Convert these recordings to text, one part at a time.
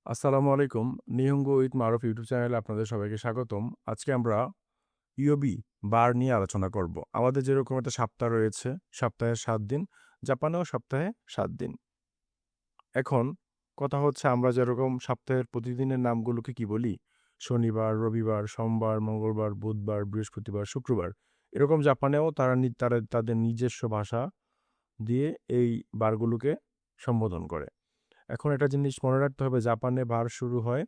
আসসালামু আলাইকুম। নিহঙ্গো with Maruf YouTube চ্যানেলে আপনাদের সবাইকে স্বাগতম। আজকে আমরা ইওবি বার নিয়ে আলোচনা করব। আমাদের যেরকম একটা সপ্তাহ রয়েছে, সপ্তাহে ৭ দিন, জাপানেও সপ্তাহে ৭ দিন। এখন কথা হচ্ছে আমরা যেরকম সপ্তাহের প্রতিদিনের নামগুলোকে কি বলি? শনিবার, রবিবার, সোমবার, মঙ্গলবার, বুধবার, বৃহস্পতিবার, শুক্রবার। এরকম জাপানেও তারা তাদের নিজস্ব ভাষা দিয়ে এই বারগুলোকে সম্বোধন করে। এখন একটা জিনিস মনে রাখতে হবে, জাপানে বার শুরু হয়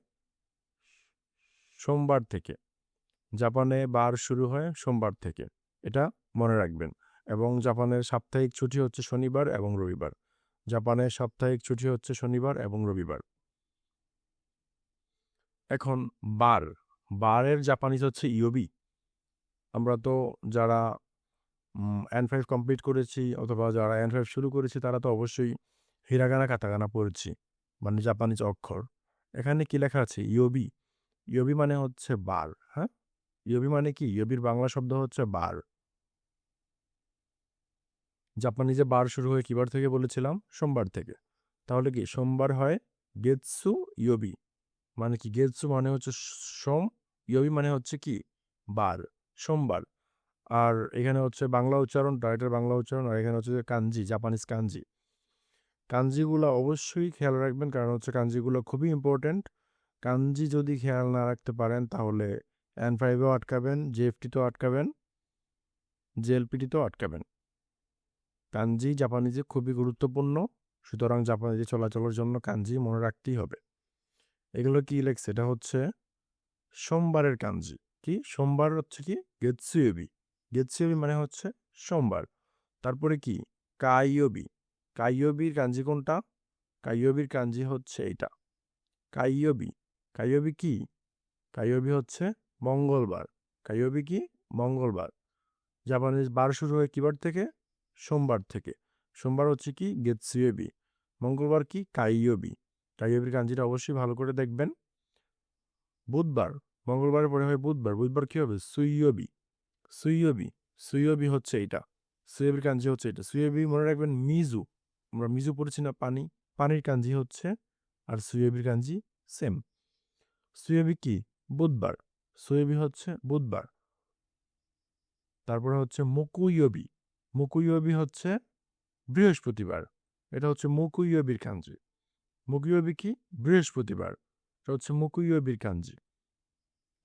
সোমবার থেকে। জাপানে বার শুরু হয় সোমবার থেকে, এটা মনে রাখবেন। এবং জাপানের সাপ্তাহিক ছুটি হচ্ছে শনিবার এবং রবিবার। জাপানের সাপ্তাহিক ছুটি হচ্ছে শনিবার এবং রবিবার। এখন বার, বারের জাপানিজ হচ্ছে ইওবি। আমরা তো যারা N5 কমপ্লিট করেছি অথবা যারা N5 শুরু করেছি তারা তো অবশ্যই হিরাগানা কাতাকানা পড়েছি, মানে জাপানিজ অক্ষর। এখানে কি লেখা আছে? ইওবি। ইওবি মানে হচ্ছে বার। হ্যাঁ, ইওবি মানে কি? ইওবির বাংলা শব্দ হচ্ছে বার। জাপানিজে বার শুরু হয়ে কিবার থেকে বলেছিলাম? সোমবার থেকে। তাহলে কি সোমবার হয় গেতসু ইওবি। মানে কি? গেতসু মানে হচ্ছে সোম, ইওবি মানে হচ্ছে কি? বার, সোমবার। আর এখানে হচ্ছে বাংলা উচ্চারণ, ডাইরেক্টের বাংলা উচ্চারণ, আর এখানে হচ্ছে কাঞ্জি, জাপানিজ কাঞ্জি। কাঞ্জিগুলো অবশ্যই খেয়াল রাখবেন, কারণ হচ্ছে কাঞ্জিগুলো খুবই ইম্পর্ট্যান্ট। কাঞ্জি যদি খেয়াল না রাখতে পারেন তাহলে N5-এও আটকাবেন, জেএফটিতেও আটকাবেন, জেএলপিটিতেও আটকাবেন। কাঞ্জি জাপানিজে খুবই গুরুত্বপূর্ণ, সুতরাং জাপানিজে চলাচলের জন্য কাঞ্জি মনে রাখতেই হবে। এগুলো কি লেখছে? এটা হচ্ছে সোমবারের কাঞ্জি। কি? সোমবার হচ্ছে কি? গেতসুয়োবি। গেতসুয়োবি মানে হচ্ছে সোমবার। তারপরে কি? কাইয়োবি। কাইয়োবির কাঞ্জি কোনটা? কাইয়োবির কাঞ্জি হচ্ছে এটা, কাইয়োবি। কাইয়োবি কি? কাইয়োবি হচ্ছে মঙ্গলবার। কাইয়োবি কি? মঙ্গলবার। জাপানিজ বার শুরু হয় কিবার থেকে? সোমবার থেকে। সোমবার হচ্ছে কি? গেতসুয়োবি। মঙ্গলবার কি? কাইয়োবি। কাইয়োবির কাঞ্জিটা অবশ্যই ভালো করে দেখবেন। বুধবার, মঙ্গলবারের পরে হয় বুধবার। বুধবার কি হবে? সুইয়োবি। সুইয়োবি। সুইয়োবি হচ্ছে এটা। সুইয়োবির কাঞ্জি হচ্ছে এটা। সুইয়োবি মনে রাখবেন মিজু। আমরা মিজু পড়েছি না, পানি। পানির কাঞ্জি হচ্ছে, আর সুইয়োবির কাঞ্জি সেম। সুইয়োবি কি? বুধবার। সুইয়োবি হচ্ছে বুধবার। তারপরে হচ্ছে মুকুইয়োবি। মুকুইয়োবি হচ্ছে বৃহস্পতিবার। এটা হচ্ছে মুকুইয়োবির কাঞ্জি। মুকুইয়োবি কি? বৃহস্পতিবার। এটা হচ্ছে মুকুইয়োবির কাঞ্জি।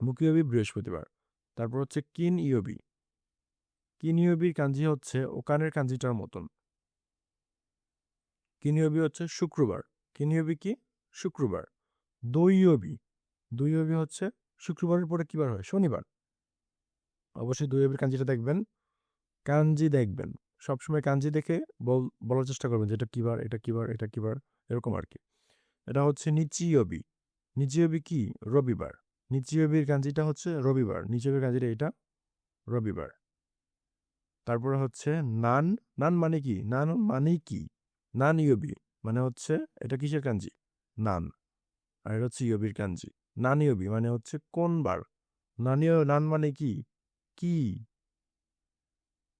মুকুইয়োবি বৃহস্পতিবার। তারপর হচ্ছে কিন ইয়োবি। কিন ইয়োবির কাঞ্জি হচ্ছে ওকানের কাঞ্জিটার মতন। কিন ইয়োবি হচ্ছে শুক্রবার। কিন ইয়োবি কি? শুক্রবার। দৈয়োবি। দৈয়োবি হচ্ছে শুক্রবারের পরে কিবার হয়? শনিবার। অবশ্যই দৈয়োবির কাঞ্জিটা দেখবেন। কাঞ্জি দেখবেন সবসময়, কাঞ্জি দেখে বলার চেষ্টা করবেন যে এটা কিবার, এটা কিবার, এটা কিবার, এরকম আর কি। এটা হচ্ছে নিচিয়োবি। নিচিয়োবি কি? রবিবার। নিচিয়োবির কাঞ্জিটা হচ্ছে রবিবার। নিচিয়োবির কাঞ্জিটা এটা রবিবার। তারপরে হচ্ছে নান। নান মানে কি? নান মানে কি? নান ইয়োবি মানে হচ্ছে এটা কিসের কাঞ্জি? নান। আর এটা হচ্ছে ইয়োবির কাঞ্জি। নান ইয়োবি মানে হচ্ছে কোন বার? নান মানে কি? কি?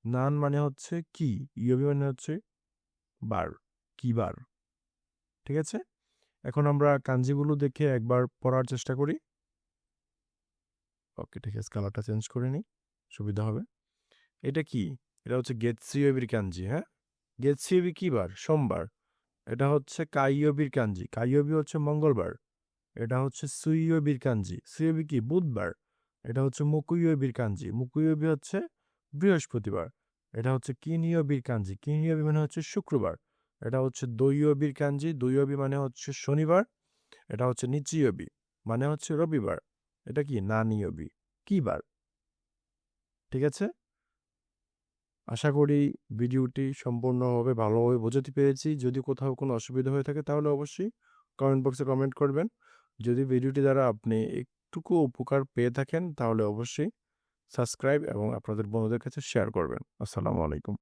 নান মানে হচ্ছে কি, ইয়োবি মানে হচ্ছে বার, কি বার। ঠিক আছে, এখন আমরা কাঞ্জিগুলো দেখে একবার পড়ার চেষ্টা করি। ওকে, ঠিক আছে, কালারটা চেঞ্জ করে নিই, সুবিধা হবে। এটা কি? এটা হচ্ছে গেতসুয়োবির কাঞ্জি। হ্যাঁ, গেতসুয়োবি কি বার? সোমবার। এটা হচ্ছে কাইয়োবির কাঞ্জি। কাইয়োবি হচ্ছে মঙ্গলবার। এটা হচ্ছে সুইয়োবির কাঞ্জি। সুইয়োবি কি? বুধবার। এটা হচ্ছে মুকুইয়োবির কাঞ্জি। মুকুইয়োবি হচ্ছে বৃহস্পতিবার। এটা হচ্ছে কিনিয়োবির কাঞ্জি। কিনিয়োবি মানে হচ্ছে শুক্রবার। এটা হচ্ছে দৈয়োবির কাঞ্জি। দৈয়োবি মানে হচ্ছে শনিবার। এটা হচ্ছে নিচিয়োবি মানে হচ্ছে রবিবার। এটা কি? নানিয়োবি, কি বার। ঠিক আছে, আশা করি ভিডিওটি সম্পূর্ণভাবে ভালোভাবে বোঝাতে পেরেছি। যদি কোথাও কোনো অসুবিধা হয়ে থাকে তাহলে অবশ্যই কমেন্ট বক্সে কমেন্ট করবেন। যদি ভিডিওটি দ্বারা আপনি একটুকু উপকার পেয়ে থাকেন তাহলে অবশ্যই সাবস্ক্রাইব এবং আপনাদের বন্ধুদের কাছে শেয়ার করবেন। আসসালামু আলাইকুম।